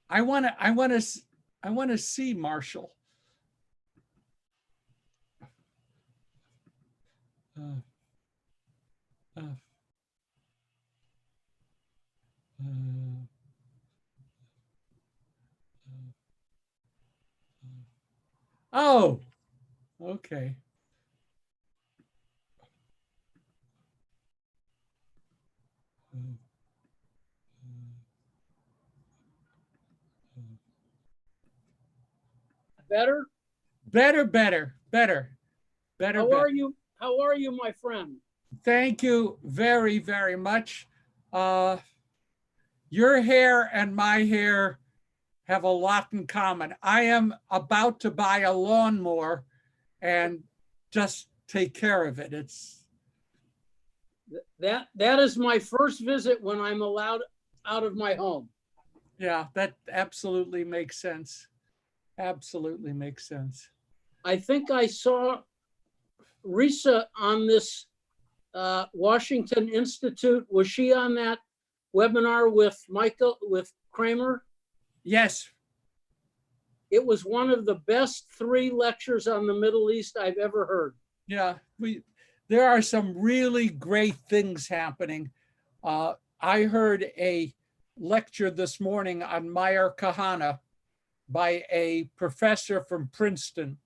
I want to see Marshall. Oh, okay. Better? Better. How are you? How are you, my friend? Thank you very, very much. Your hair and my hair have a lot in common. I am about to buy a lawnmower and just take care of it. That is my first visit when I'm allowed out of my home. Yeah, that absolutely makes sense. Absolutely makes sense. I think I saw Risa on this Washington Institute. Was she on that webinar with Kramer? Yes. It was one of the best 3 lectures on the Middle East I've ever heard. Yeah, there are some really great things happening. I heard a lecture this morning on Meir Kahana by a professor from Princeton.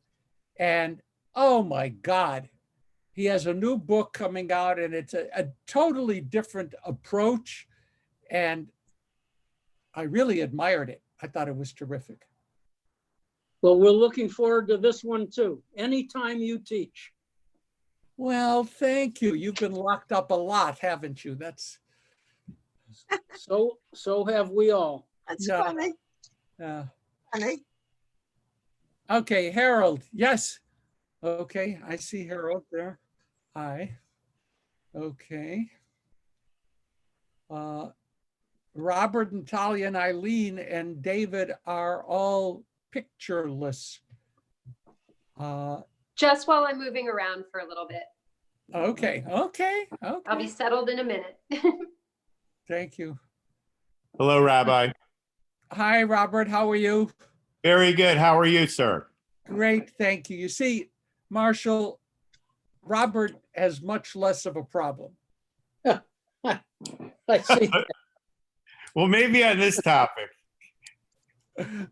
And oh my God, he has a new book coming out and it's a totally different approach. And I really admired it. I thought it was terrific. Well, we're looking forward to this one too. Anytime you teach. Well, thank you. You've been locked up a lot, haven't you? That's so have we all. That's funny. Yeah. Funny. Okay, Harold. Yes. Okay, I see Harold there. Hi. Okay. Robert and Talia and Eileen and David are all pictureless. Just while I'm moving around for a little bit. Okay. I'll be settled in a minute. Thank you. Hello, Rabbi. Hi, Robert. How are you? Very good. How are you, sir? Great. Thank you. You see, Marshall, Robert has much less of a problem. I see. Well, maybe on this topic.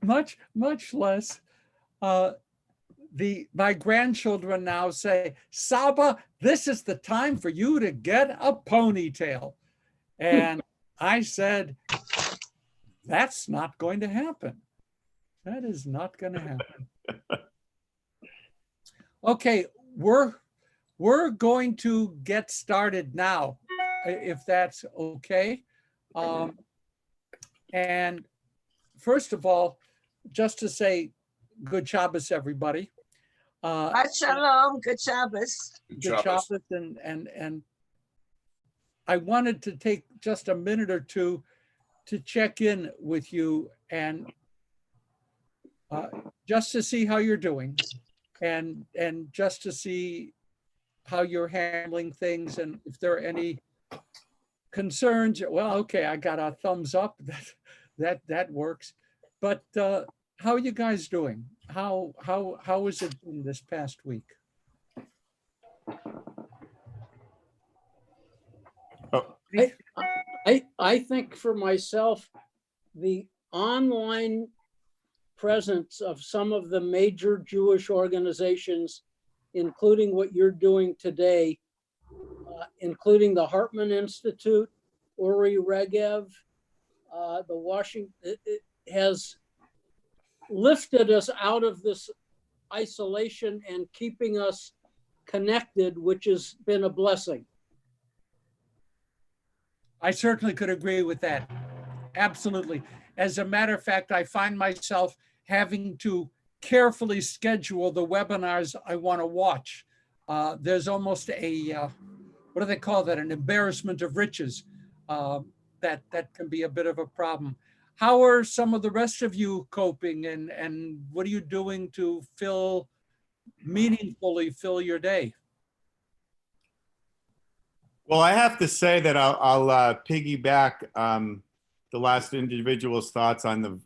Much less. My grandchildren now say, Saba, this is the time for you to get a ponytail. And I said, that's not going to happen. That is not going to happen. Okay, we're going to get started now, if that's okay. And first of all, just to say, good Shabbos, everybody. Shalom, good Shabbos. Good Shabbos, and I wanted to take just a minute or two to check in with you and just to see how you're doing and just to see how you're handling things and if there are any concerns. Well, okay, I got a thumbs up. That works. But how are you guys doing? How has it been this past week? I think for myself, the online presence of some of the major Jewish organizations, including what you're doing today, including the Hartman Institute, Uri Regev, the Washington, it has lifted us out of this isolation and keeping us connected, which has been a blessing. I certainly could agree with that. Absolutely. As a matter of fact, I find myself having to carefully schedule the webinars I want to watch. There's almost a, what do they call that? An embarrassment of riches. That can be a bit of a problem. How are some of the rest of you coping and what are you doing to meaningfully fill your day? Well, I have to say that I'll piggyback the last individual's thoughts on the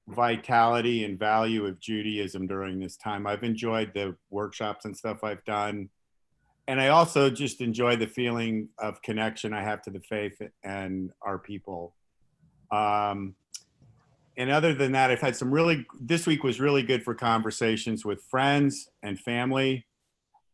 vitality and value of Judaism during this time. I've enjoyed the workshops and stuff I've done. And I also just enjoy the feeling of connection I have to the faith and our people. And other than that, I've had this week was really good for conversations with friends and family.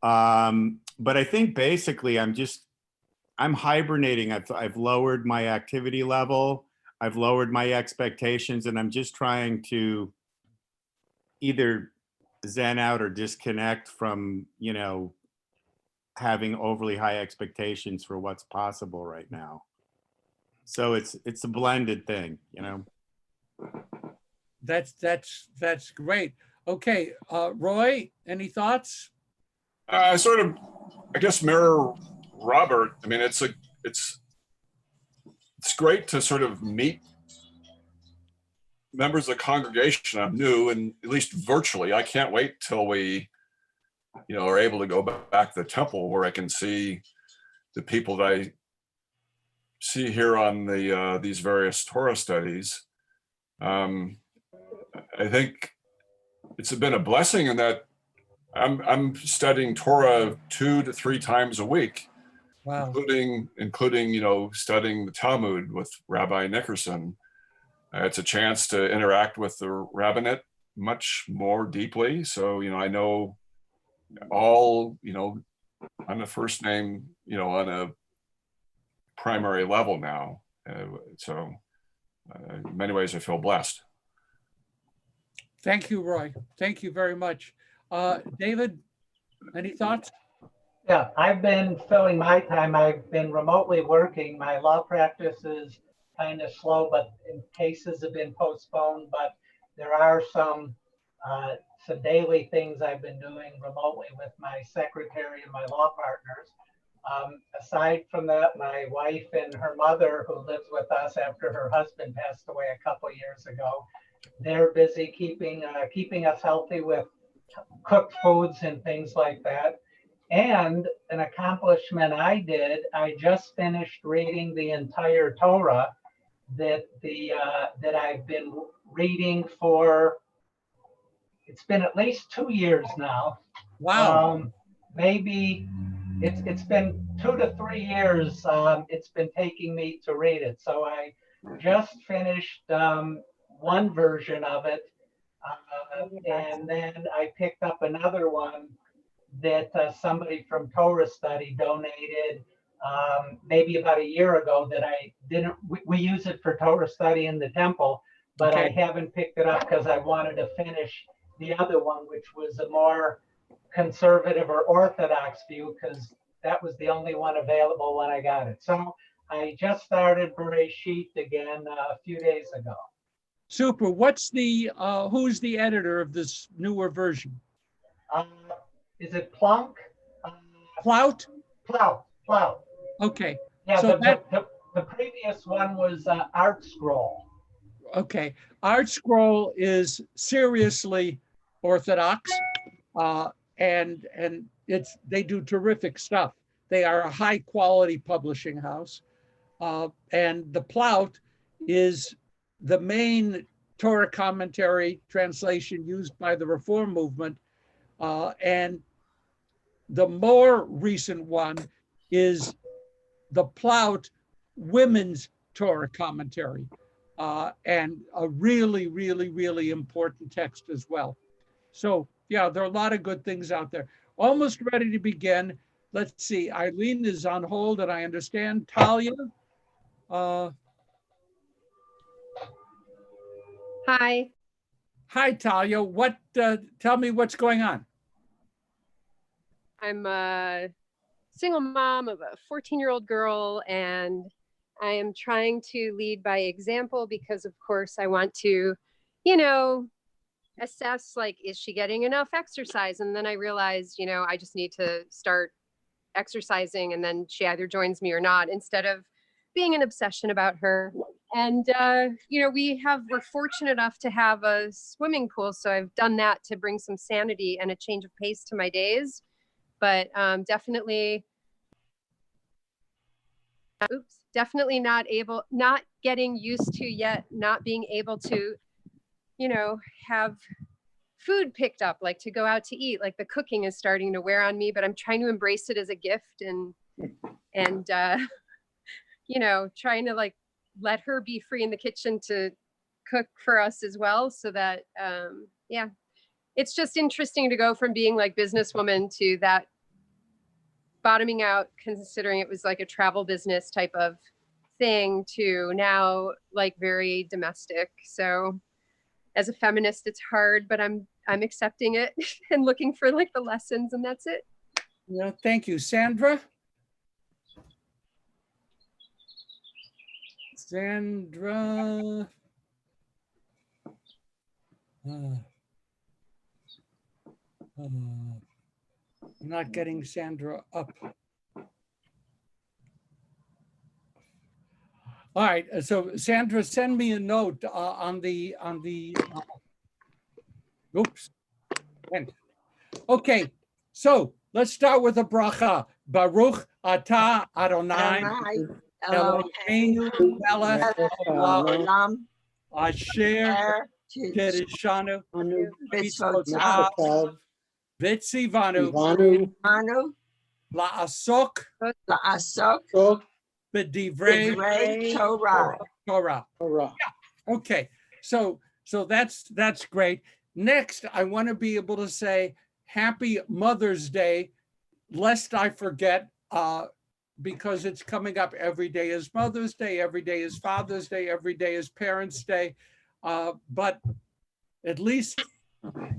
But I think basically I'm hibernating. I've lowered my activity level. I've lowered my expectations, and I'm just trying to either zen out or disconnect from, having overly high expectations for what's possible right now. So it's a blended thing, That's great. Okay, Roy, any thoughts? I guess mirror Robert. I mean, it's great to sort of meet members of the congregation. I'm new, and at least virtually, I can't wait till we, are able to go back to the temple where I can see the people that I see here on these various Torah studies. I think it's been a blessing in that I'm studying Torah 2 to 3 times a week. Wow. including studying the Talmud with Rabbi Nickerson. It's a chance to interact with the rabbinate much more deeply. So I know all on the first name, on a primary level now. So in many ways, I feel blessed. Thank you, Roy. Thank you very much. David, any thoughts? Yeah, I've been filling my time. I've been remotely working. My law practice is kind of slow, but cases have been postponed. But there are some daily things I've been doing remotely with my secretary and my law partners. Aside from that, my wife and her mother, who lives with us after her husband passed away a couple years ago, they're busy keeping us healthy with cooked foods and things like that. And an accomplishment I did, I just finished reading the entire Torah that I've been reading for, it's been at least 2 years now. Wow. Maybe it's been 2 to 3 years. It's been taking me to read it. So I just finished one version of it. And then I picked up another one that somebody from Torah Study donated maybe about a year ago that I didn't, we use it for Torah Study in the temple, but I haven't picked it up because I wanted to finish the other one, which was a more conservative or orthodox view, because that was the only one available when I got it. So I just started Bereshit again a few days ago. Super. What's who's the editor of this newer version? Is it Plunk? Plout? Plout. Okay. Yeah, so the previous one was Art Scroll. Okay. Art Scroll is seriously orthodox, and they do terrific stuff. They are a high quality publishing house. And the Plout is the main Torah commentary translation used by the Reform movement. And the more recent one is the Plout Women's Torah Commentary, and a really, really, really important text as well. So yeah, there are a lot of good things out there. Almost ready to begin. Let's see, Eileen is on hold, and I understand. Talia? Hi. Hi, Talia. Tell me what's going on. I'm a single mom of a 14-year-old girl, and I am trying to lead by example because, of course, I want to, assess, like, is she getting enough exercise? And then I realized, I just need to start exercising, and then she either joins me or not, instead of being an obsession about her. And, we're fortunate enough to have a swimming pool. So I've done that to bring some sanity and a change of pace to my days. But definitely definitely not getting used to yet, not being able to, you know, have food picked up, like to go out to eat. Like the cooking is starting to wear on me, but I'm trying to embrace it as a gift and you know, trying to like let her be free in the kitchen to cook for us as well. So that, yeah, it's just interesting to go from being like businesswoman to that bottoming out, considering it was like a travel business type of thing, to now like very domestic. So as a feminist, it's hard, but I'm accepting it and looking for like the lessons, and that's it. Yeah, thank you. Sandra? Sandra? I'm not getting Sandra up. All right, so Sandra, send me a note on the oops. Okay, so let's start with a bracha. Baruch atah Adonai Eloheinu melech haolam asher kirishanu mitzvotav v'tzivanu la'asok b'divrei Torah. Yeah. Okay, so that's great. Next, I want to be able to say Happy Mother's Day, lest I forget, because it's coming up. Every day is Mother's Day, every day is Father's Day, every day is Parents' Day. But at least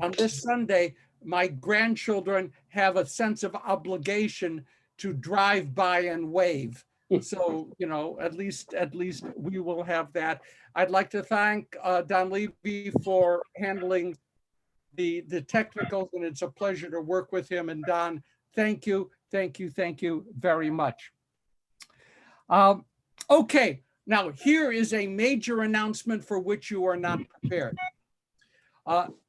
on this Sunday, my grandchildren have a sense of obligation to drive by and wave. So, you know, at least we will have that. I'd like to thank Don Levy for handling the technicals, and it's a pleasure to work with him. And Don, thank you very much. Okay, now here is a major announcement for which you are not prepared.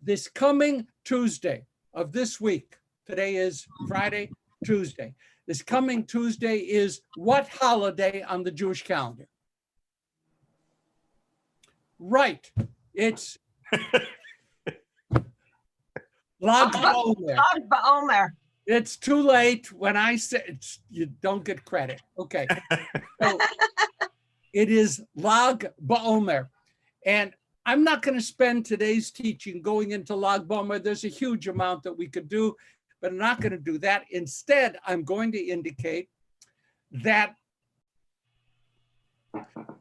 This coming Tuesday of this week, today is Friday, Tuesday. This coming Tuesday is what holiday on the Jewish calendar? Right, it's Lag BaOmer. It's too late when I say you don't get credit. Okay, so it is Lag BaOmer, and I'm not going to spend today's teaching going into Lag BaOmer. There's a huge amount that we could do, but I'm not going to do that. Instead, I'm going to indicate that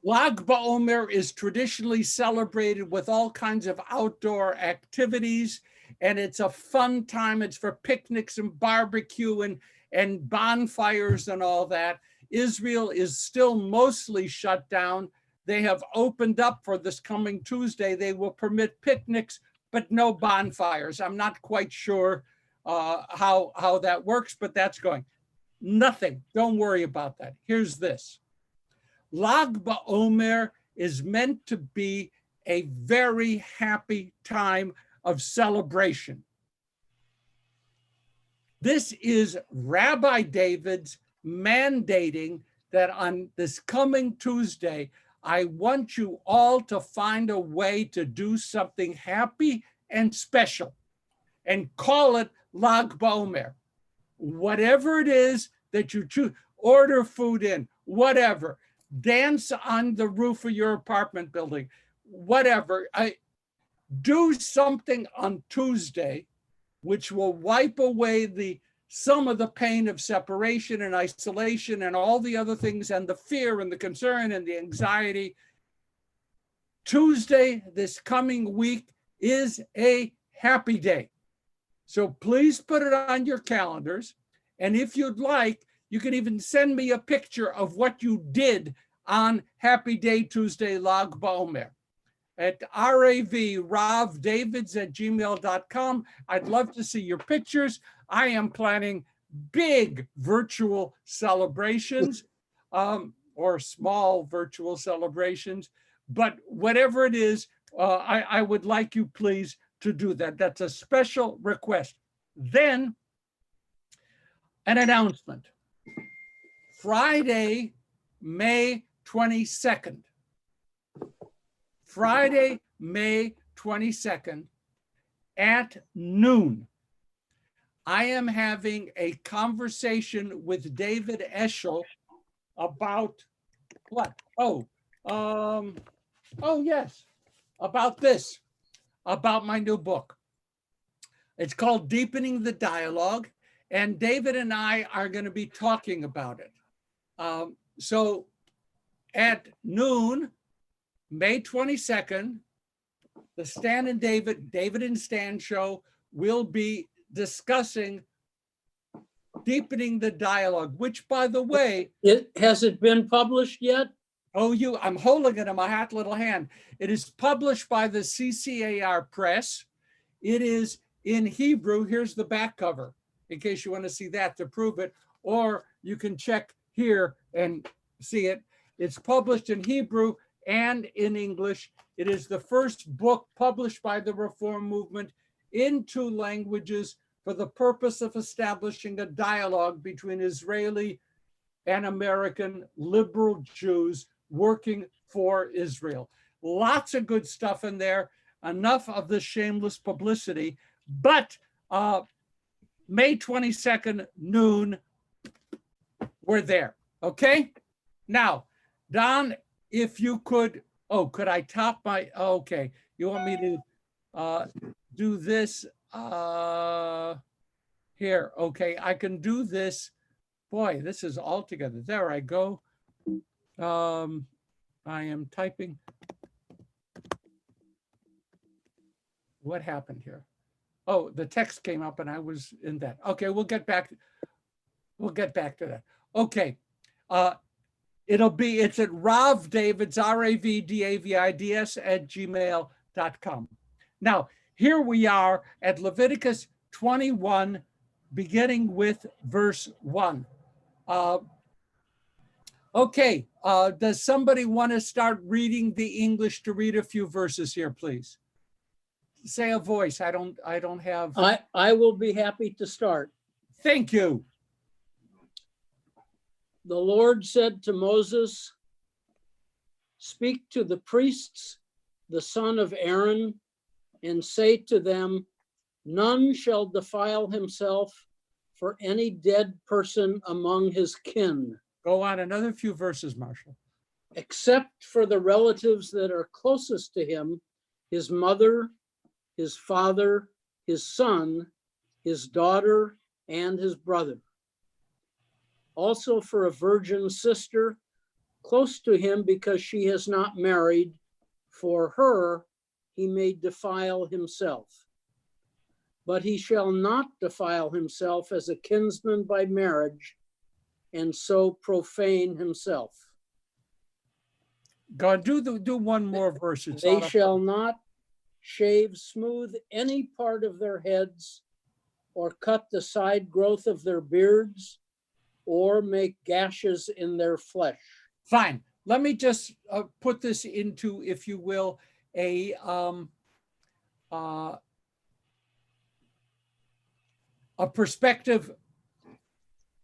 Lag BaOmer is traditionally celebrated with all kinds of outdoor activities, and it's a fun time. It's for picnics and barbecue and bonfires and all that. Israel is still mostly shut down. They have opened up for this coming Tuesday. They will permit picnics, but no bonfires. I'm not quite sure how that works, but that's going. Nothing. Don't worry about that. Here's this. Lag BaOmer is meant to be a very happy time of celebration. This is Rabbi David's mandating that on this coming Tuesday, I want you all to find a way to do something happy and special and call it Lag BaOmer. Whatever it is that you choose, order food in, whatever, dance on the roof of your apartment building, whatever. Do something on Tuesday which will wipe away some of the pain of separation and isolation and all the other things, and the fear and the concern and the anxiety. Tuesday, this coming week, is a happy day. So please put it on your calendars. And if you'd like, you can even send me a picture of what you did on Happy Day Tuesday, Lag BaOmer, at ravdavids@gmail.com. I'd love to see your pictures. I am planning big virtual celebrations or small virtual celebrations, but whatever it is, I would like you please to do that. That's a special request. Then an announcement. Friday, May 22nd. Friday, May 22nd at noon. I am having a conversation with David Eschel about what? Oh yes, about this, about my new book. It's called Deepening the Dialogue, and David and I are going to be talking about it. So at noon, May 22nd, the Stan and David and Stan show will be discussing deepening the dialogue, which, by the way, Has it been published yet? I'm holding it in my hot little hand. It is published by the CCAR Press. It is in Hebrew. Here's the back cover, in case you want to see that to prove it, or you can check here and see it. It's published in Hebrew and in English. It is the first book published by the Reform movement in 2 languages for the purpose of establishing a dialogue between Israeli and American liberal Jews working for Israel. Lots of good stuff in there, enough of the shameless publicity, but May 22nd, noon, we're there, okay? Now, Don, if you could, could I top my, okay. You want me to do this here? Okay, I can do this. Boy, this is all together. There I go. I am typing. What happened here? Oh, the text came up and I was in that. Okay, we'll get back to that. Okay. It's at Rav Davids, RAVDAVIDS @gmail.com. Now, here we are at Leviticus 21, beginning with verse 1. Okay, does somebody want to start reading the English to read a few verses here, please? Say a voice. I don't have. I will be happy to start. Thank you. The Lord said to Moses, "Speak to the priests, the son of Aaron, and say to them, none shall defile himself for any dead person among his kin." Go on another few verses, Marshall. "Except for the relatives that are closest to him, his mother, his father, his son, his daughter, and his brother. Also for a virgin sister close to him because she has not married, for her he may defile himself. But he shall not defile himself as a kinsman by marriage, and so profane himself. God, do one more verse. They shall not shave smooth any part of their heads, or cut the side growth of their beards, or make gashes in their flesh." Fine. Let me just put this into, if you will, a perspective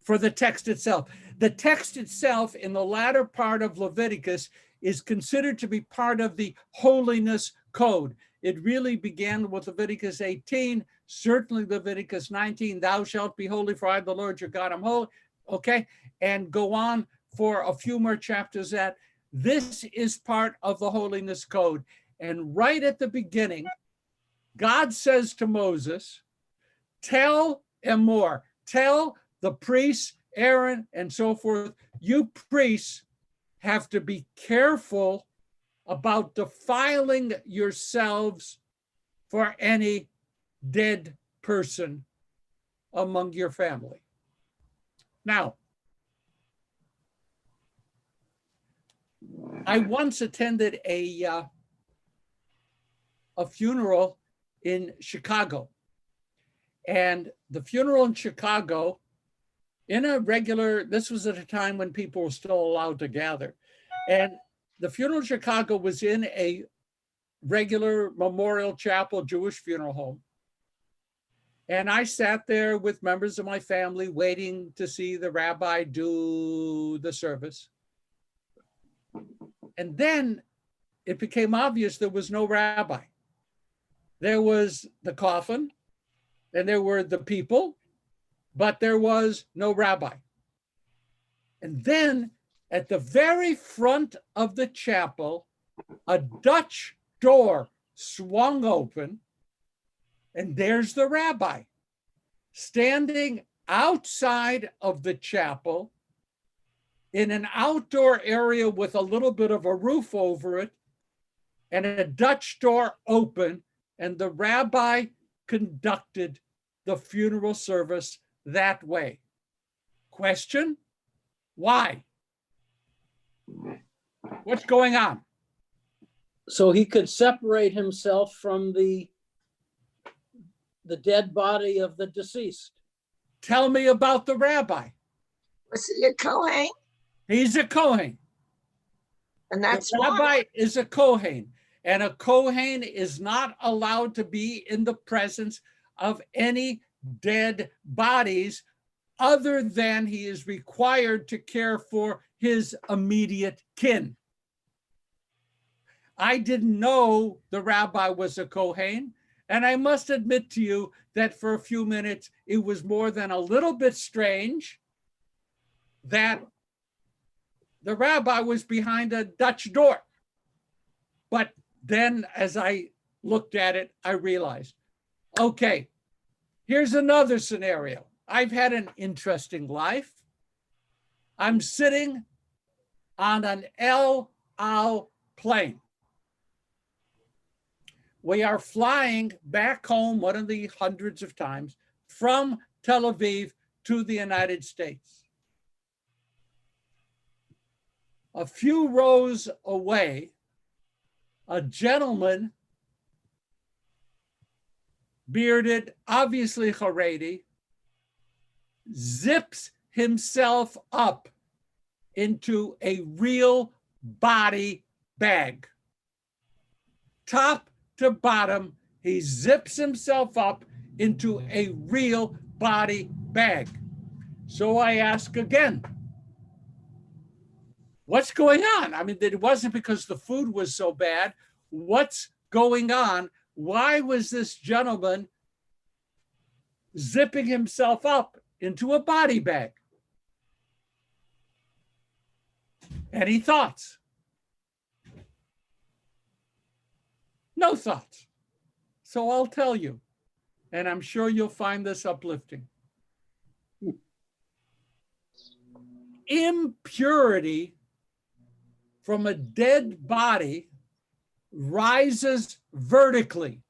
for the text itself. The text itself in the latter part of Leviticus is considered to be part of the holiness code. It really began with Leviticus 18, certainly Leviticus 19, thou shalt be holy for I, the Lord your God, am holy. Okay, and go on for a few more chapters that this is part of the holiness code. And right at the beginning, God says to Moses, tell Emor, tell the priests, Aaron, and so forth, you priests have to be careful about defiling yourselves for any dead person among your family. Now, I once attended a funeral in Chicago. And the funeral in Chicago, this was at a time when people were still allowed to gather. And the funeral in Chicago was in a regular memorial chapel, Jewish funeral home. And I sat there with members of my family waiting to see the rabbi do the service. And then it became obvious there was no rabbi. There was the coffin and there were the people, but there was no rabbi. And then at the very front of the chapel, a Dutch door swung open, and there's the rabbi standing outside of the chapel in an outdoor area with a little bit of a roof over it, and a Dutch door open, and the rabbi conducted the funeral service that way. Question? Why? What's going on? So he could separate himself from the dead body of the deceased. Tell me about the rabbi. Was he a Kohen? He's a Kohen. And that's the why. rabbi is a Kohen, and a Kohen is not allowed to be in the presence of any dead bodies other than he is required to care for his immediate kin. I didn't know the rabbi was a Kohen, and I must admit to you that for a few minutes, it was more than a little bit strange that the rabbi was behind a Dutch door. But then as I looked at it, I realized, okay, here's another scenario. I've had an interesting life. I'm sitting on an El Al plane. We are flying back home one of the hundreds of times from Tel Aviv to the United States. A few rows away, a gentleman, bearded, obviously Haredi, zips himself up into a real body bag. Top to bottom, he zips himself up into a real body bag. So I ask again, what's going on? I mean, it wasn't because the food was so bad. What's going on? Why was this gentleman zipping himself up into a body bag? Any thoughts? No thoughts. So I'll tell you, and I'm sure you'll find this uplifting. Impurity from a dead body rises vertically.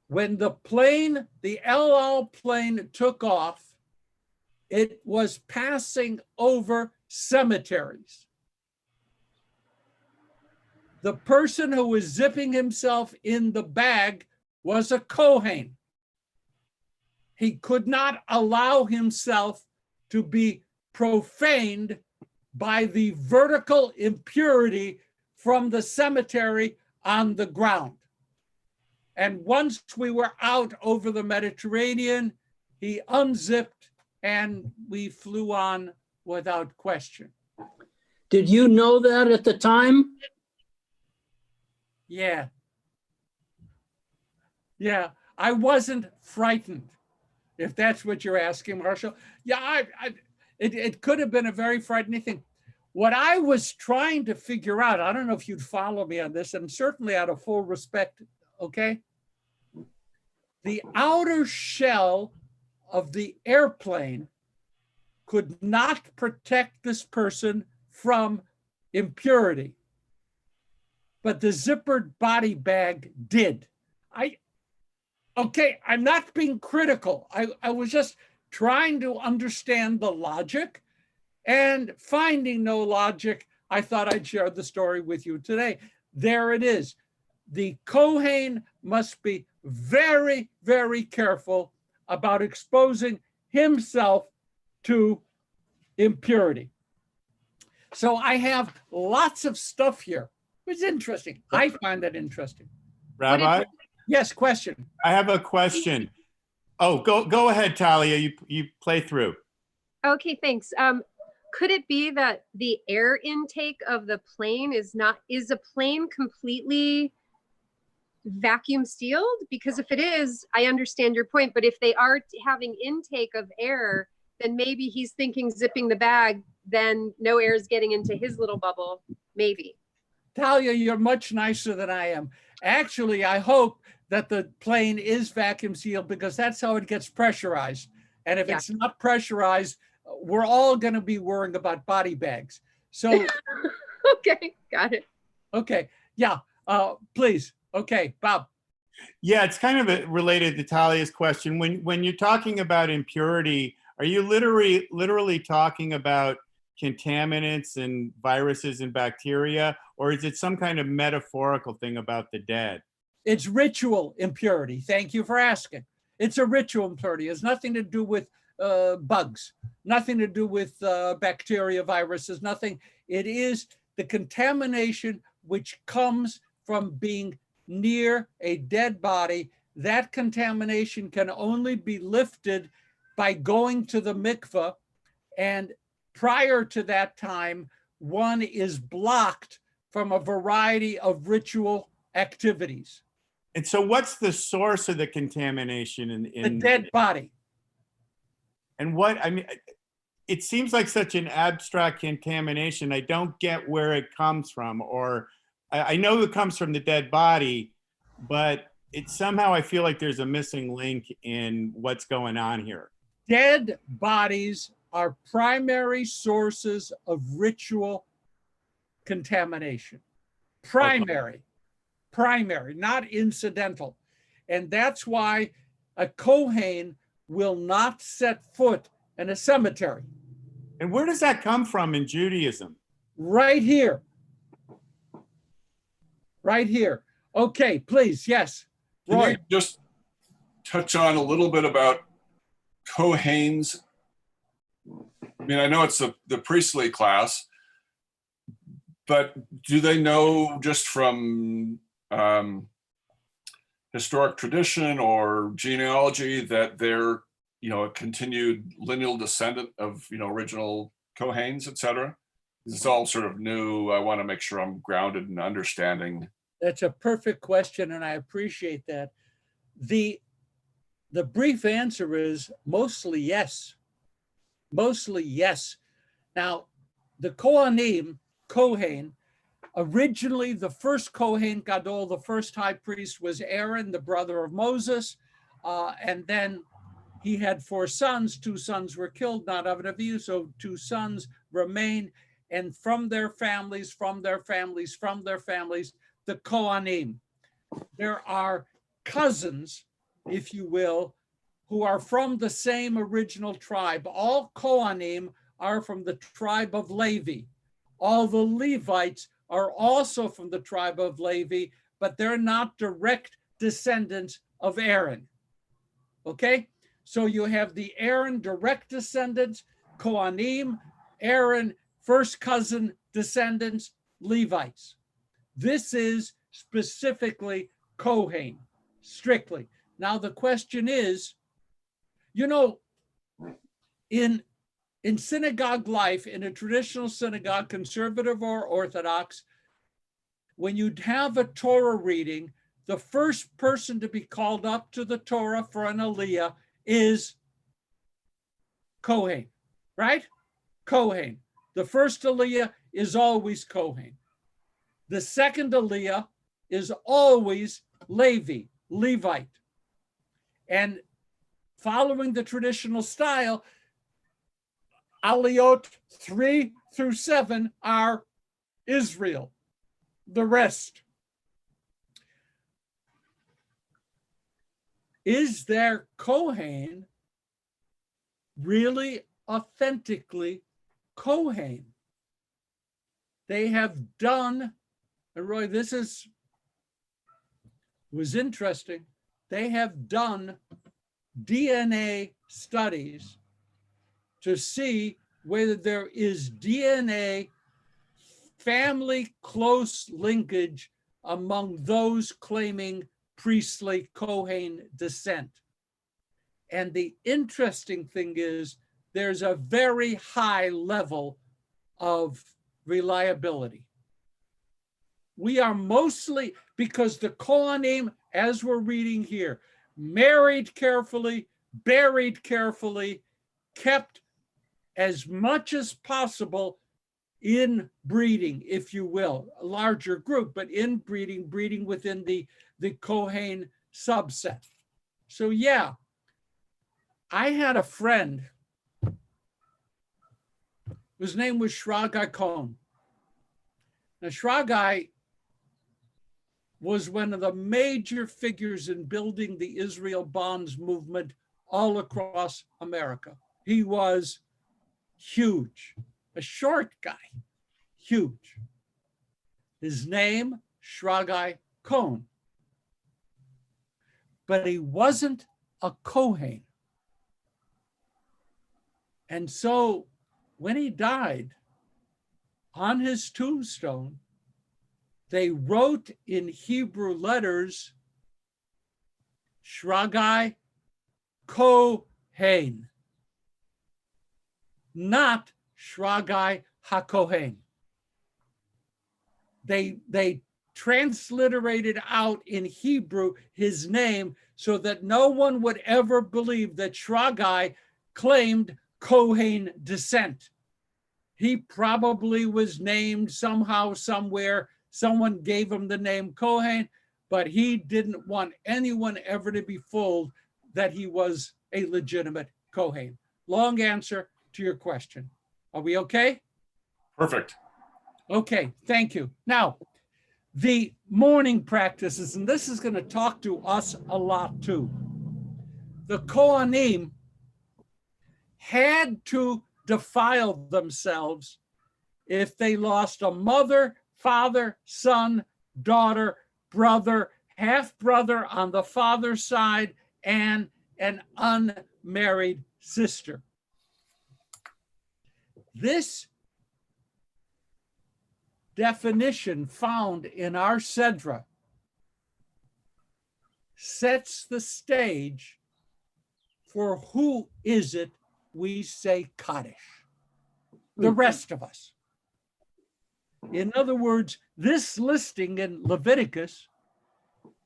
When the plane, the El Al plane took off, it was passing over cemeteries. The person who was zipping himself in the bag was a Kohen. He could not allow himself to be profaned by the vertical impurity from the cemetery on the ground. And once we were out over the Mediterranean, he unzipped and we flew on without question. Did you know that at the time? Yeah. Yeah, I wasn't frightened, if that's what you're asking, Marshall. Yeah, it could have been a very frightening thing. What I was trying to figure out, I don't know if you'd follow me on this, and certainly out of full respect, okay? The outer shell of the airplane could not protect this person from impurity, but the zippered body bag did. Okay, I'm not being critical. I was just trying to understand the logic, and finding no logic, I thought I'd share the story with you today. There it is. The Kohen must be very, very careful about exposing himself to impurity. So I have lots of stuff here. It's interesting. I find that interesting. Rabbi? Yes, question. I have a question. Oh, go ahead, Talia. You play through. Okay, thanks. could it be that the air intake of the plane is a plane completely vacuum sealed? Because if it is, I understand your point, but if they are having intake of air, then maybe he's thinking zipping the bag, then no air is getting into his little bubble, maybe. Talia, you're much nicer than I am. Actually, I hope that the plane is vacuum sealed because that's how it gets pressurized. And if it's not pressurized, we're all going to be worrying about body bags. So, okay, got it. Okay, yeah, please. Okay, Bob. Yeah, it's kind of related to Talia's question. When you're talking about impurity, are you literally talking about contaminants and viruses and bacteria, or is it some kind of metaphorical thing about the dead? It's ritual impurity. Thank you for asking. It's a ritual impurity. It has nothing to do with bugs, nothing to do with bacteria, viruses, nothing. It is the contamination which comes from being near a dead body. That contamination can only be lifted by going to the mikveh, and prior to that time, one is blocked from a variety of ritual activities. And so what's the source of the contamination in the dead body? And what, I mean, it seems like such an abstract contamination. I don't get where it comes from, or I know it comes from the dead body, but it somehow I feel like there's a missing link in what's going on here. Dead bodies are primary sources of ritual contamination. Primary, not incidental. And that's why a Kohen will not set foot in a cemetery. And where does that come from in Judaism? Right here. Right here. Okay, please, yes. Can Roy. you just touch on a little bit about Kohens? I mean, I know it's the priestly class, but do they know just from historic tradition or genealogy that they're, a continued lineal descendant of, original Kohens, et cetera? It's all sort of new. I want to make sure I'm grounded in understanding. That's a perfect question, and I appreciate that. The brief answer is mostly yes. Mostly yes. Now, the Kohen, originally the first Kohen Gadol, the first high priest, was Aaron, the brother of Moses, and then he had 4 sons. 2 sons were killed, not of Avihu, so 2 sons remained, and from their families, the Kohanim. There are cousins, if you will, who are from the same original tribe. All Kohanim are from the tribe of Levi. All the Levites are also from the tribe of Levi, but they're not direct descendants of Aaron. Okay? So you have the Aaron direct descendants, Kohanim, Aaron first cousin descendants, Levites. This is specifically Kohen, strictly. Now the question is, in synagogue life, in a traditional synagogue, conservative or Orthodox, when you have a Torah reading, the first person to be called up to the Torah for an aliyah is Kohen, right? Kohen. The first aliyah is always Kohen. The second aliyah is always Levi, Levite. And following the traditional style, aliyot 3 through 7 are Israel. The rest. Is their Kohen really authentically Kohen? They have done, and Roy, this was interesting. They have done DNA studies to see whether there is DNA family close linkage among those claiming priestly Kohen descent. And the interesting thing is there's a very high level of reliability. We are mostly, because the Kohanim, as we're reading here, married carefully, buried carefully, kept as much as possible in breeding, if you will, a larger group, but in breeding within the Kohen subset. So yeah, I had a friend whose name was Shragai Cohen. Now Shragai was one of the major figures in building the Israel Bonds movement all across America. He was huge, a short guy, huge. His name, Shragai Cohen. But he wasn't a Kohen. And so when he died, on his tombstone, they wrote in Hebrew letters, Shragai Kohen, not Shragai HaKohen. They transliterated out in Hebrew his name so that no one would ever believe that Shragai claimed Kohen descent. He probably was named somehow, somewhere. Someone gave him the name Kohen, but he didn't want anyone ever to be fooled that he was a legitimate Kohen. Long answer to your question. Are we okay? Perfect. Okay, thank you. Now, the mourning practices, and this is going to talk to us a lot too. The Kohanim had to defile themselves if they lost a mother, father, son, daughter, brother, half-brother on the father's side, and an unmarried sister. This definition found in our Sedra sets the stage for who is it we say Kaddish, the rest of us. In other words, this listing in Leviticus,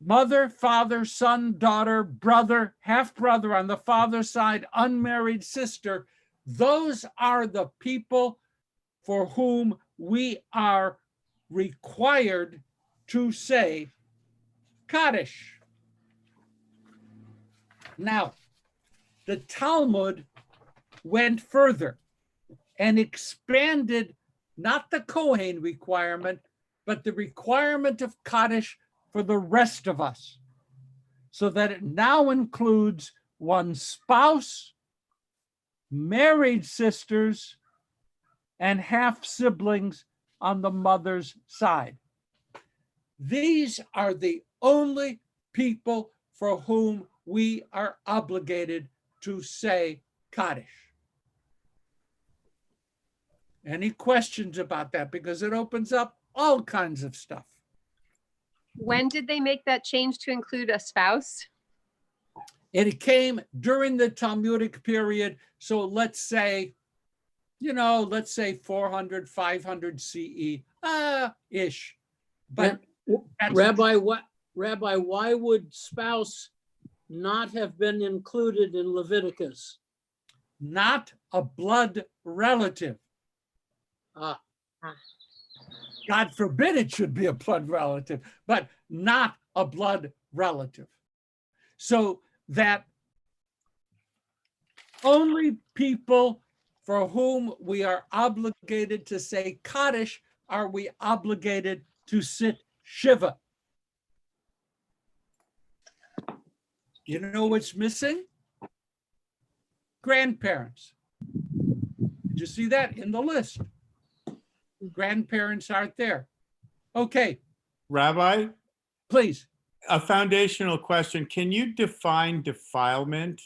mother, father, son, daughter, brother, half-brother on the father's side, unmarried sister, those are the people for whom we are required to say Kaddish. Now, the Talmud went further and expanded not the Kohen requirement, but the requirement of Kaddish for the rest of us, so that it now includes one spouse, married sisters, and half siblings on the mother's side. These are the only people for whom we are obligated to say Kaddish. Any questions about that? Because it opens up all kinds of stuff. When did they make that change to include a spouse? It came during the Talmudic period. So let's say, let's say 400, 500 CE, ish. But Rabbi, why would spouse not have been included in Leviticus? Not a blood relative. God forbid it should be a blood relative, but not a blood relative. So that only people for whom we are obligated to say Kaddish are we obligated to sit Shiva. You know what's missing? Grandparents. Did you see that in the list? Grandparents aren't there. Okay. Rabbi, Please. a foundational question. Can you define defilement?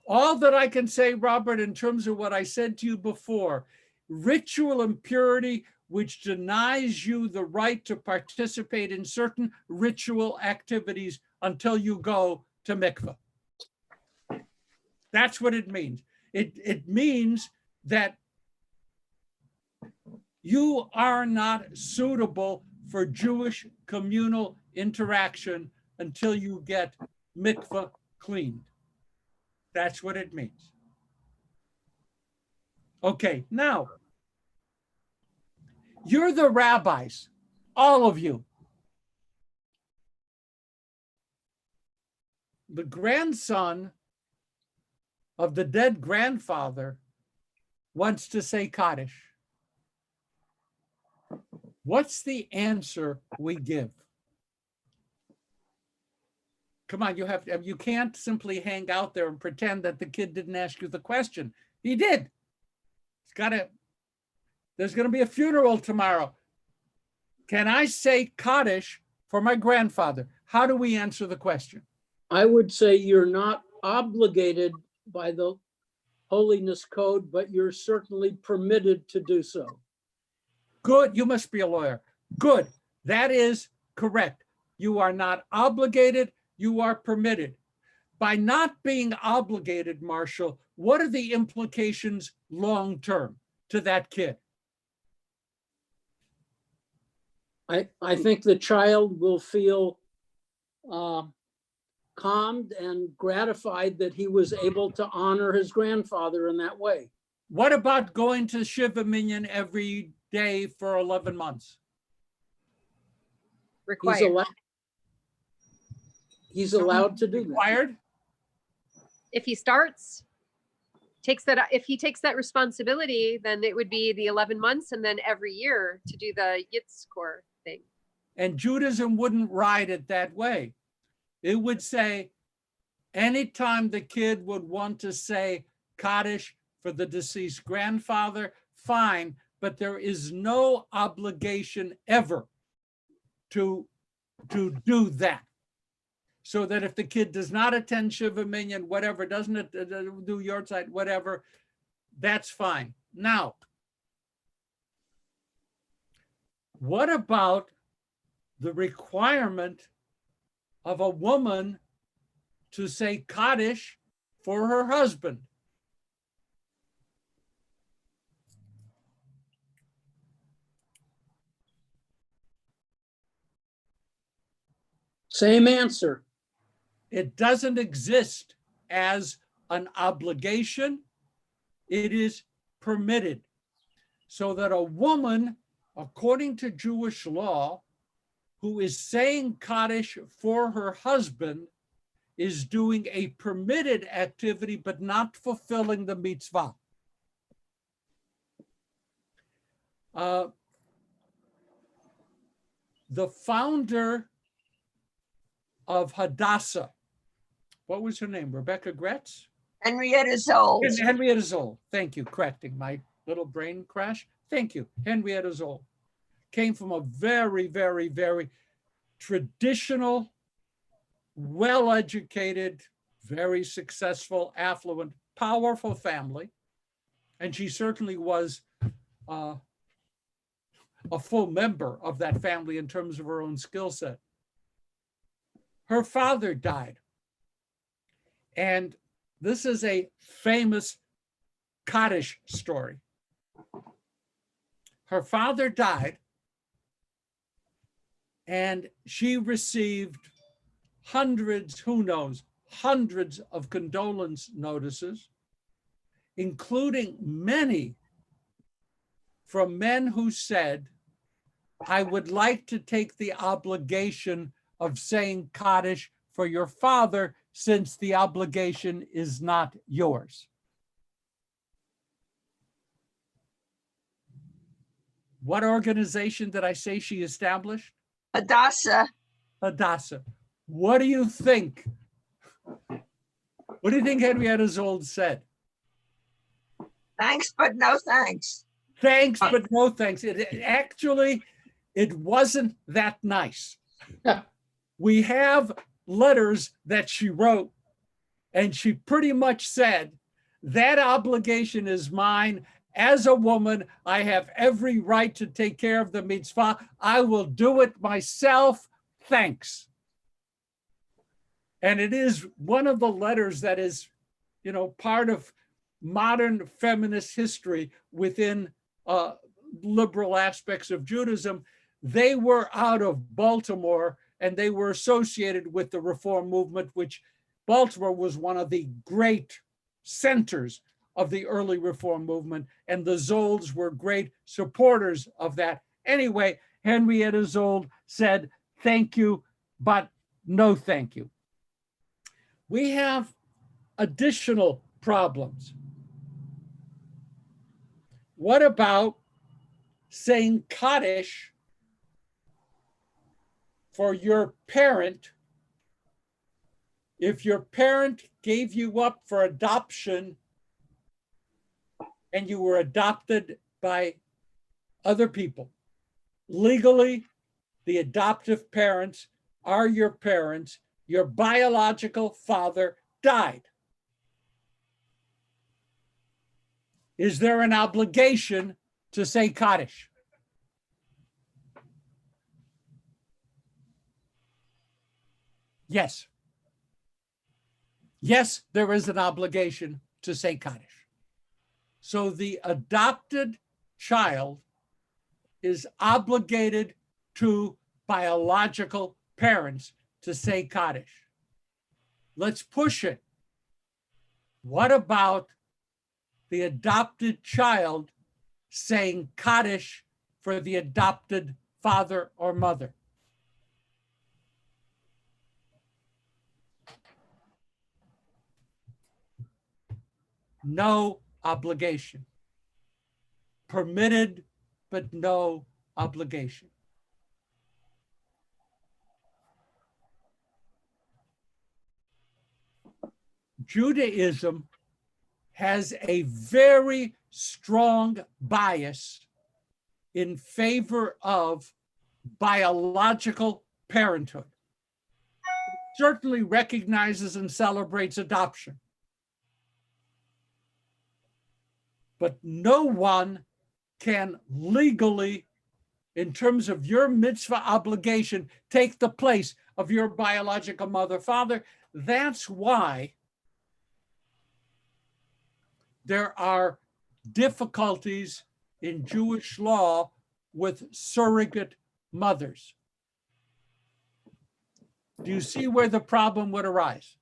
All that I can say, Robert, in terms of what I said to you before, ritual impurity, which denies you the right to participate in certain ritual activities until you go to mikveh. That's what it means. It means that You are not suitable for Jewish communal interaction until you get mikveh cleaned. That's what it means. Okay, now, you're the rabbis, all of you. The grandson of the dead grandfather wants to say Kaddish. What's the answer we give? Come on, you can't simply hang out there and pretend that the kid didn't ask you the question. He did. There's going to be a funeral tomorrow. Can I say Kaddish for my grandfather? How do we answer the question? I would say you're not obligated by the holiness code, but you're certainly permitted to do so. Good. You must be a lawyer. Good. That is correct. You are not obligated. You are permitted. By not being obligated, Marshall, what are the implications long-term to that kid? I think the child will feel calmed and gratified that he was able to honor his grandfather in that way. What about going to Shiva Minyan every day for 11 months? Required. He's allowed to do that. Required? If he starts, if he takes that responsibility, then it would be the 11 months and then every year to do the Yitzkor thing. And Judaism wouldn't ride it that way. It would say, anytime the kid would want to say Kaddish for the deceased grandfather, fine, but there is no obligation ever to do that. So that if the kid does not attend Shiva Minyan, whatever, doesn't do your side, whatever, that's fine. Now, what about the requirement of a woman to say Kaddish for her husband? Same answer. It doesn't exist as an obligation. It is permitted. So that a woman, according to Jewish law, who is saying Kaddish for her husband is doing a permitted activity, but not fulfilling the mitzvah. The founder of Hadassah, what was her name? Rebecca Gretz? Henrietta Zoll. Henrietta Zoll. Thank you, correcting my little brain crash. Thank you, Henrietta Zoll. Came from a very, very, very traditional, well-educated, very successful, affluent, powerful family. And she certainly was a full member of that family in terms of her own skill set. Her father died. And this is a famous Kaddish story. Her father died, and she received hundreds, who knows, hundreds of condolence notices, including many from men who said, I would like to take the obligation of saying Kaddish for your father, since the obligation is not yours. What organization did I say she established? Hadassah. Hadassah. What do you think? What do you think Henrietta Zoll said? Thanks, but no thanks. Thanks, but no thanks. It wasn't that nice. We have letters that she wrote, and she pretty much said, that obligation is mine. As a woman, I have every right to take care of the mitzvah. I will do it myself. Thanks. And it is one of the letters that is, part of modern feminist history within liberal aspects of Judaism, they were out of Baltimore and they were associated with the Reform movement, which Baltimore was one of the great centers of the early Reform movement, and the Zolds were great supporters of that. Anyway, Henrietta Zold said, thank you, but no thank you. We have additional problems. What about saying Kaddish for your parent if your parent gave you up for adoption and you were adopted by other people? Legally, the adoptive parents are your parents. Your biological father died. Is there an obligation to say Kaddish? Yes. Yes, there is an obligation to say Kaddish. So the adopted child is obligated to biological parents to say Kaddish. Let's push it. What about the adopted child saying Kaddish for the adopted father or mother? No obligation. Permitted, but no obligation. Judaism has a very strong bias in favor of biological parenthood. It certainly recognizes and celebrates adoption. But no one can legally, in terms of your mitzvah obligation, take the place of your biological mother, father. That's why there are difficulties in Jewish law with surrogate mothers. Do you see where the problem would arise?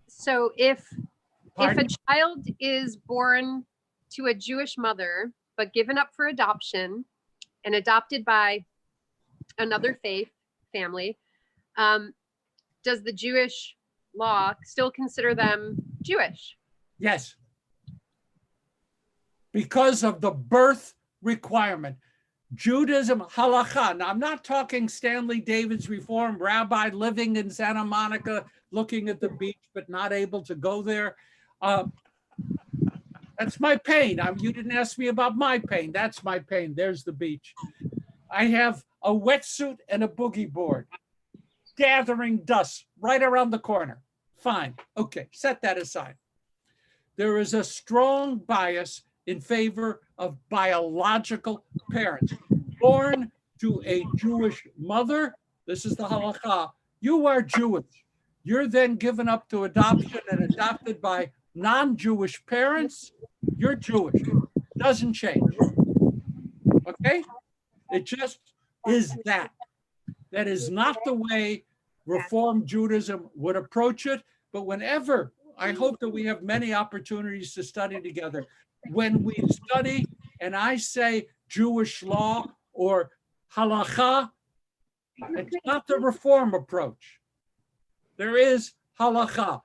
So if Pardon? a child is born to a Jewish mother, but given up for adoption and adopted by another faith family, does the Jewish law still consider them Jewish? Yes. Because of the birth requirement. Judaism, halakha. Now, I'm not talking Stanley David's Reform rabbi living in Santa Monica, looking at the beach, but not able to go there. That's my pain. You didn't ask me about my pain. That's my pain. There's the beach. I have a wetsuit and a boogie board gathering dust right around the corner. Fine. Okay, set that aside. There is a strong bias in favor of biological parents. Born to a Jewish mother, this is the halakha, you are Jewish. You're then given up to adoption and adopted by non-Jewish parents, you're Jewish. Doesn't change. Okay? It just is that. That is not the way Reform Judaism would approach it. But whenever, I hope that we have many opportunities to study together. When we study and I say Jewish law or halakha, it's not the Reform approach. There is halakha,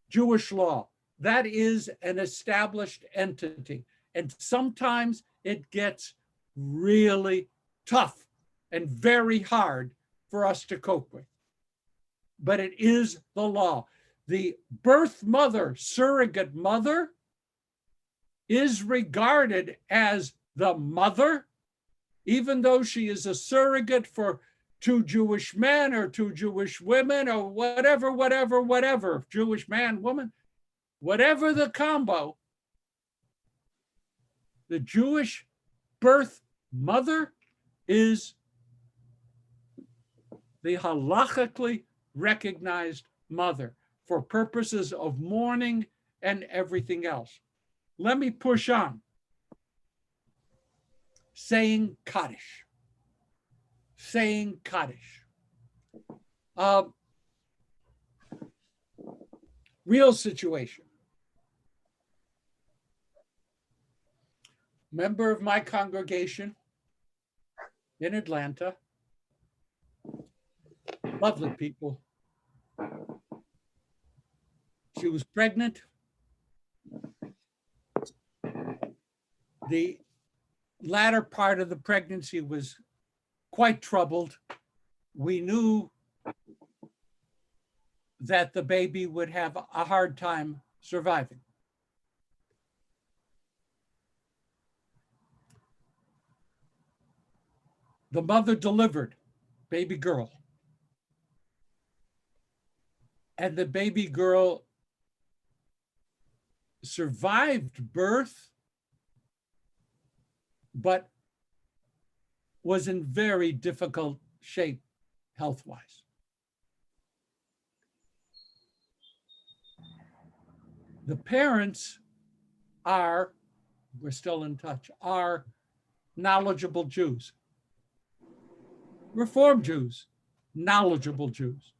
Jewish law. That is an established entity. And sometimes it gets really tough and very hard for us to cope with. But it is the law. The birth mother, surrogate mother, is regarded as the mother, even though she is a surrogate for two Jewish men or two Jewish women or whatever, Jewish man, woman, whatever the combo, the Jewish birth mother is the halachically recognized mother for purposes of mourning and everything else. Let me push on. saying Kaddish. Saying Kaddish. Real situation. Member of my congregation in Atlanta. Lovely people. She was pregnant. The latter part of the pregnancy was quite troubled. We knew that the baby would have a hard time surviving. The mother delivered baby girl. And the baby girl survived birth, but was in very difficult shape health-wise. The parents are, we're still in touch, are knowledgeable Jews. Reform Jews, knowledgeable Jews.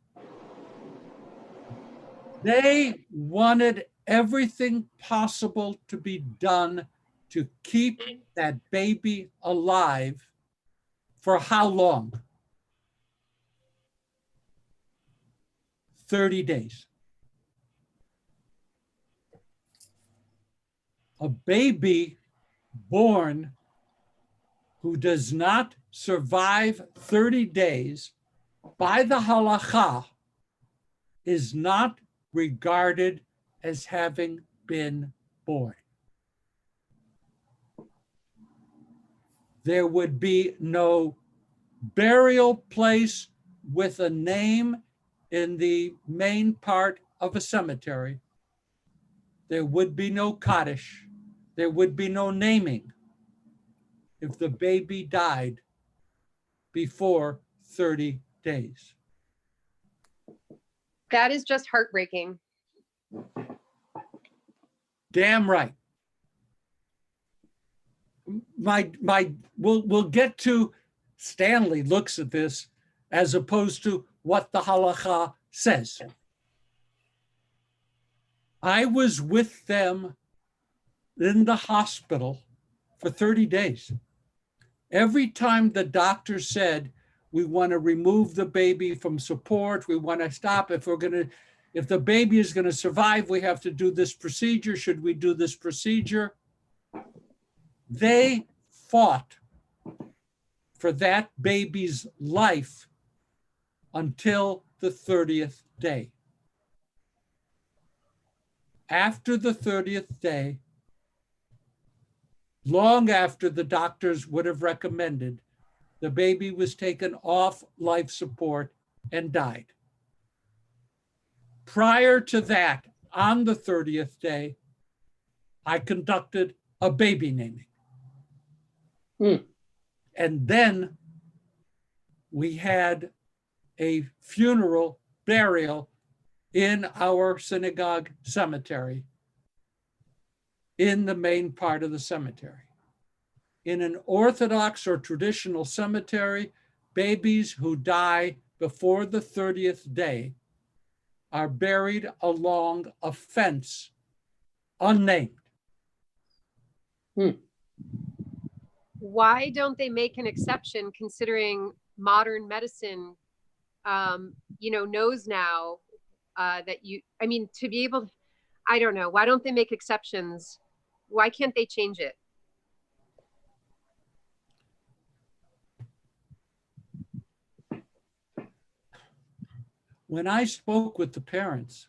They wanted everything possible to be done to keep that baby alive for how long? 30 days. A baby born who does not survive 30 days by the halakha is not regarded as having been born. There would be no burial place with a name in the main part of a cemetery. There would be no Kaddish. There would be no naming if the baby died before 30 days. That is just heartbreaking. Damn right. We'll get to Stanley looks at this as opposed to what the halakha says. I was with them in the hospital for 30 days. Every time the doctor said, we want to remove the baby from support, we want to stop, if the baby is going to survive, we have to do this procedure. Should we do this procedure? They fought for that baby's life until the 30th day. After the 30th day, long after the doctors would have recommended, the baby was taken off life support and died. Prior to that, on the 30th day, I conducted a baby naming. And then we had a funeral burial in our synagogue cemetery, in the main part of the cemetery. In an Orthodox or traditional cemetery, babies who die before the 30th day are buried along a fence, unnamed. Why don't they make an exception considering modern medicine, knows now that to be able, I don't know, why don't they make exceptions? Why can't they change it? When I spoke with the parents,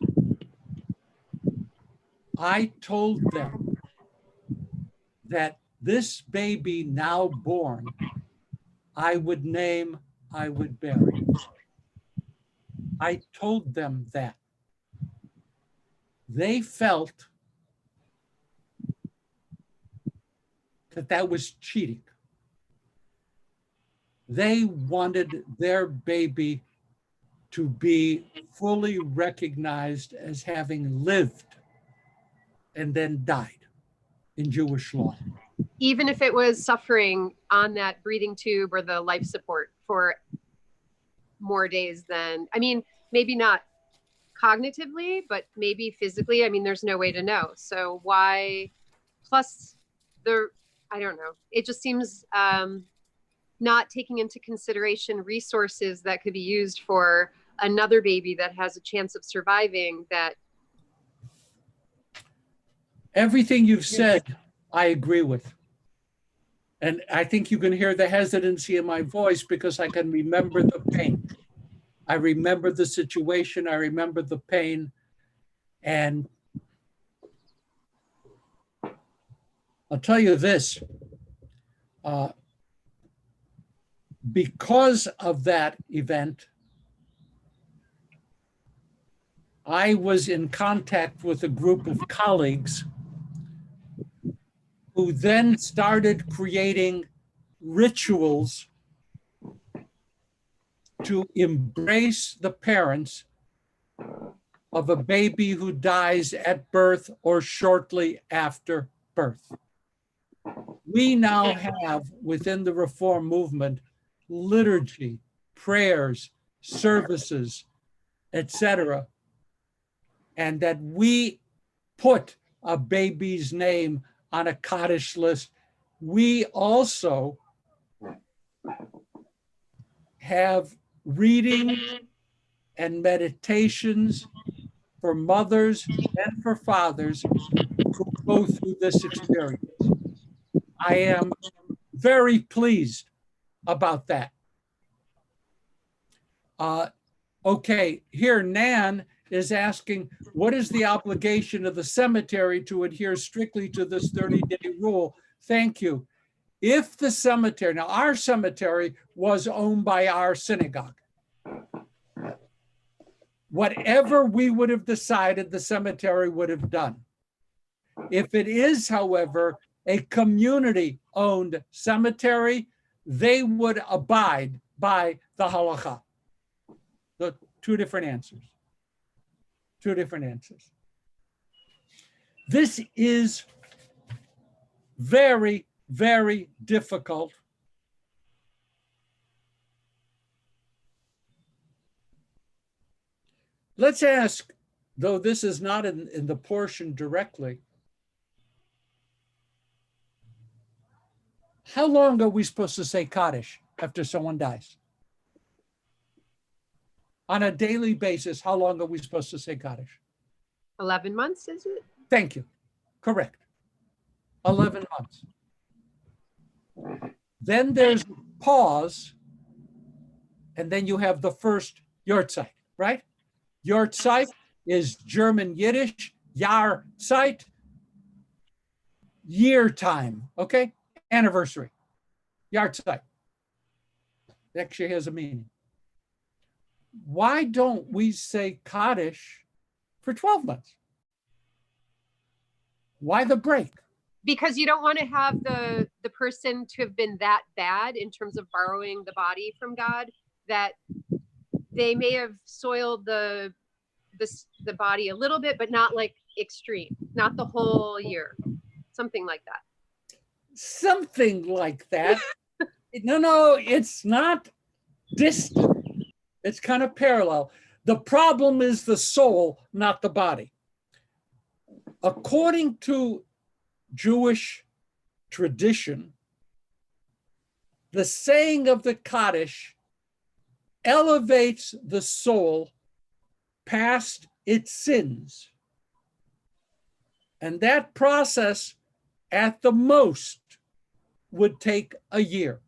I told them that this baby now born, I would name, I would bury. I told them that. They felt that that was cheating. They wanted their baby to be fully recognized as having lived and then died in Jewish law. even if it was suffering on that breathing tube or the life support for more days than, I mean, maybe not cognitively, but maybe physically. I mean, there's no way to know. So why, plus I don't know. It just seems not taking into consideration resources that could be used for another baby that has a chance of surviving that. Everything you've said, I agree with. And I think you can hear the hesitancy in my voice because I can remember the pain. I remember the situation. I remember the pain. And I'll tell you this, because of that event, I was in contact with a group of colleagues who then started creating rituals to embrace the parents of a baby who dies at birth or shortly after birth. We now have within the Reform movement liturgy, prayers, services, etc., and that we put a baby's name on a Kaddish list. We also have reading and meditations for mothers and for fathers who go through this experience. I am very pleased about that. Okay, here Nan is asking, what is the obligation of the cemetery to adhere strictly to this 30-day rule? Thank you. If the cemetery, now our cemetery was owned by our synagogue. Whatever we would have decided, the cemetery would have done. If it is, however, a community-owned cemetery, they would abide by the halakha. The two different answers. Two different answers. This is very, very difficult. Let's ask, though this is not in the portion directly, how long are we supposed to say Kaddish after someone dies? On a daily basis, how long are we supposed to say Kaddish? 11 months, is it? Thank you. Correct. 11 months. Then there's pause, and then you have the first Yortzeit, right? Yortzeit is German Yiddish, Jahrzeit, year time, okay? Anniversary, Yortzeit. It actually has a meaning. Why don't we say Kaddish for 12 months? Why the break? Because you don't want to have the person to have been that bad in terms of borrowing the body from God, that they may have soiled the body a little bit, but not like extreme, not the whole year, something like that. Something like that. No, it's not distant. It's kind of parallel. The problem is the soul, not the body. According to Jewish tradition, the saying of the Kaddish elevates the soul past its sins. And that process, at the most, would take a year.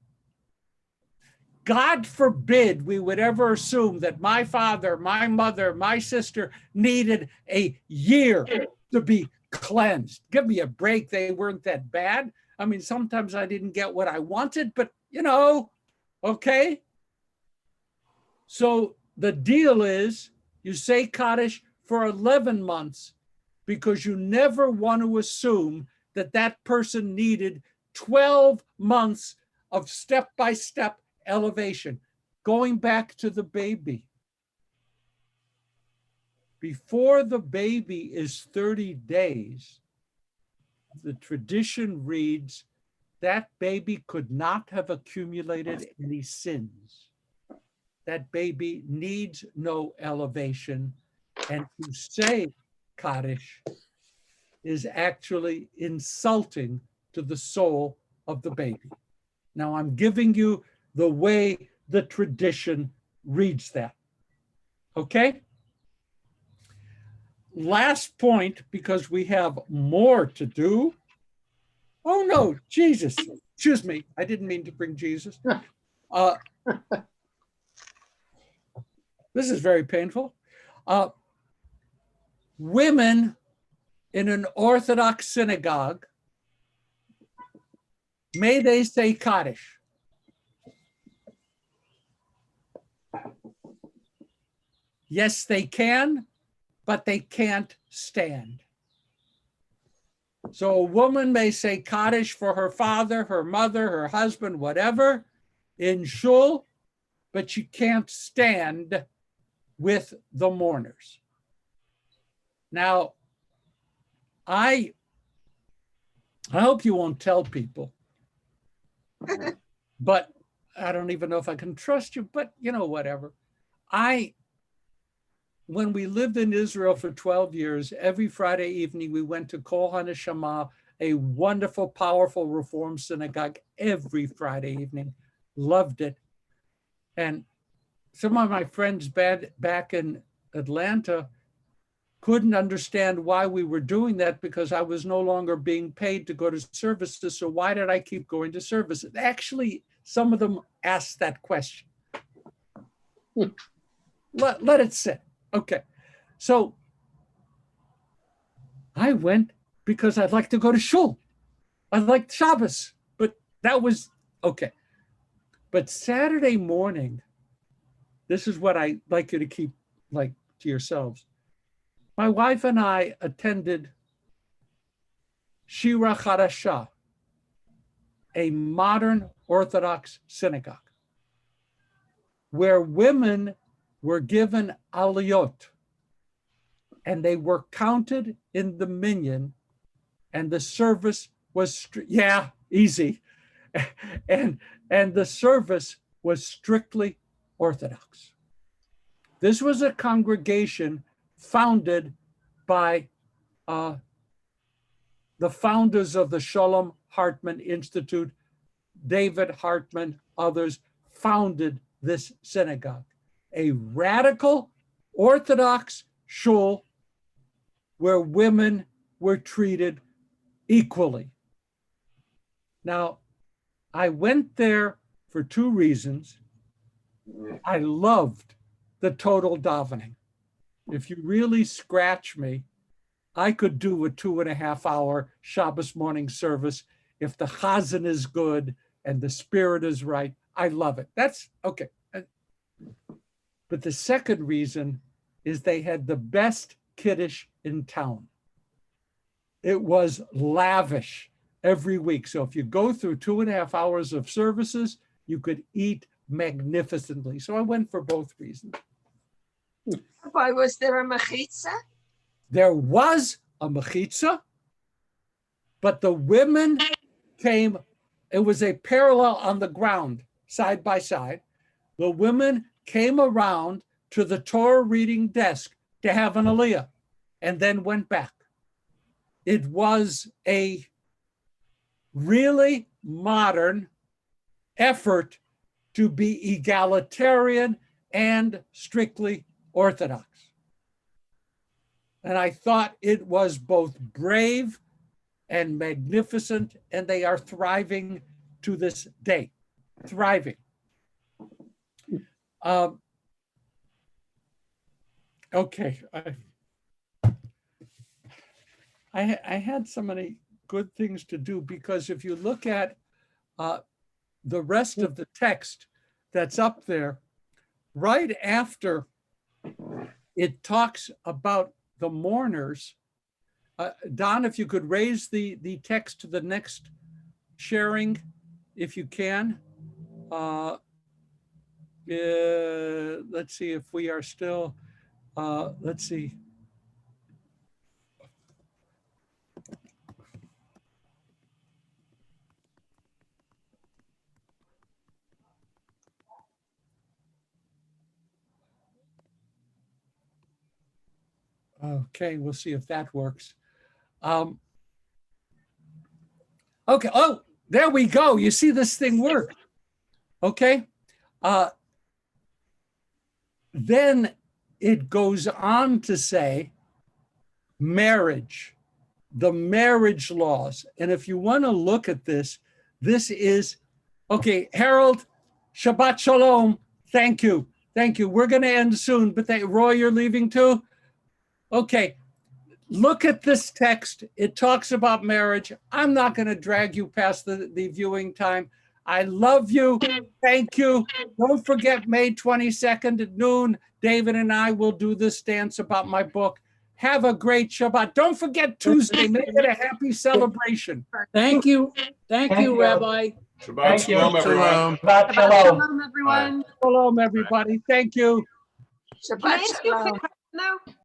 God forbid we would ever assume that my father, my mother, my sister needed a year to be cleansed. Give me a break. They weren't that bad. I mean, sometimes I didn't get what I wanted, but okay. So the deal is you say Kaddish for 11 months because you never want to assume that that person needed 12 months of step-by-step elevation. Going back to the baby. Before the baby is 30 days, the tradition reads that baby could not have accumulated any sins. That baby needs no elevation. And to say Kaddish is actually insulting to the soul of the baby. Now I'm giving you the way the tradition reads that. Okay? Last point, because we have more to do. Oh no, Jesus. Excuse me. I didn't mean to bring Jesus. This is very painful. Women in an Orthodox synagogue, may they say Kaddish? Yes, they can, but they can't stand. So a woman may say Kaddish for her father, her mother, her husband, whatever, in shul, but she can't stand with the mourners. Now, I hope you won't tell people, but I don't even know if I can trust you, but you know, whatever. When we lived in Israel for 12 years, every Friday evening, we went to Kol HaNeshama, a wonderful, powerful Reform synagogue every Friday evening. Loved it. And some of my friends back in Atlanta couldn't understand why we were doing that, because I was no longer being paid to go to services. So why did I keep going to services? Actually, some of them asked that question. Let it sit. Okay. So I went because I'd like to go to shul. I liked Shabbos, but that was okay. But Saturday morning, this is what I like you to keep like to yourselves. My wife and I attended Shira Chadashah, a modern Orthodox synagogue, where women were given aliyot, and they were counted in the minyan, and the service was, easy. And the service was strictly Orthodox. This was a congregation founded by the founders of the Shalom Hartman Institute. David Hartman, others founded this synagogue, a radical Orthodox shul where women were treated equally. Now, I went there for two reasons. I loved the total davening. If you really scratch me, I could do a 2.5 hour Shabbos morning service if the chazan is good and the spirit is right. I love it. That's okay. But the second reason is they had the best kiddush in town. It was lavish every week. So if you go through 2.5 hours of services, you could eat magnificently. So I went for both reasons. Rabbi, was there a mechitza? There was a mechitza, but the women came, it was a parallel on the ground, side by side. The women came around to the Torah reading desk to have an aliyah and then went back. It was a really modern effort to be egalitarian and strictly Orthodox. And I thought it was both brave and magnificent, and they are thriving to this day, thriving. Okay, I had so many good things to do, because if you look at the rest of the text that's up there, right after it talks about the mourners. Don, if you could raise the text to the next sharing, if you can. Let's see if we are still, let's see. Okay, we'll see if that works. Okay, oh, there we go. You see this thing work. Okay. Then it goes on to say marriage, the marriage laws. And if you want to look at this, this is, okay, Harold, Shabbat Shalom. Thank you. Thank you. We're going to end soon, but Roy, you're leaving too? Okay. Look at this text. It talks about marriage. I'm not going to drag you past the viewing time. I love you. Thank you. Don't forget May 22nd at noon. David and I will do this dance about my book. Have a great Shabbat. Don't forget Tuesday. Make it a happy celebration. Thank you. Thank Thank you, you. Rabbi. Shabbat Thank you. shalom, everyone. Shabbat Shabbat shalom. shalom, everyone. Shalom, everybody. Thank you. Can I Shabbat ask you a shalom. quick question though?